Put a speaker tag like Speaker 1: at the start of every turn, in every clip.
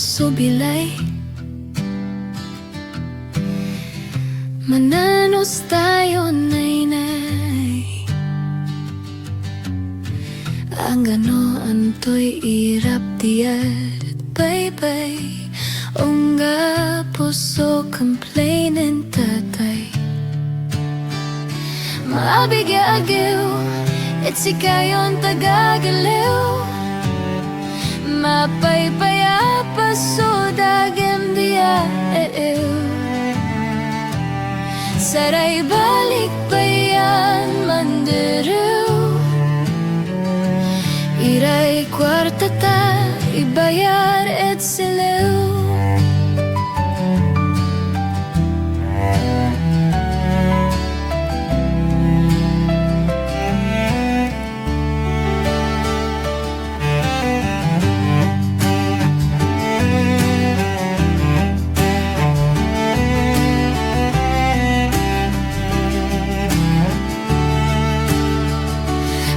Speaker 1: subilay. Mananos tayo, nay-nay. Ang ganoon to'y irap diyan bay-bay. Ongga puso complainin tatay. Maabigya-agiw, itsikayon tagagaliw. Mapaypaya paso dagem diya saray balik bayan mandiriw. Iray kwarta ta ibayar et siliw.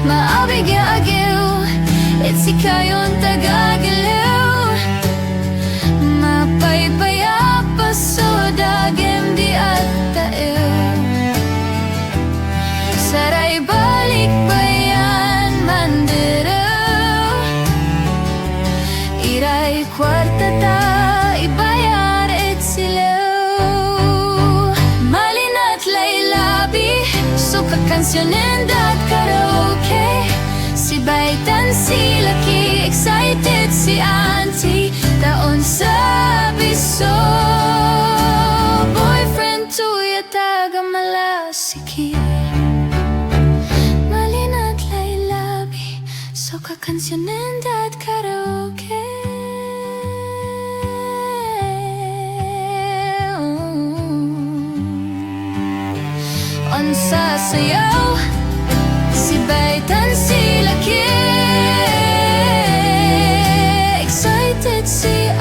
Speaker 1: Maabigya-agiw, itsikayon tagagaliw. Mapaypaya paso dagem di at taiw. Saray balik bayan mandiriw. Iray kwarta ta ibayar et siliw. Malinat laylabi, suka kansyonin dat karaoke. Si Baitan, si Lucky, excited si Auntie. Taon sa biso, boyfriend tuya taga malasiki. Malinat laylabi, so kakansyonin dat karaoke. On sasayaw, si Baitan, si Lucky, excited si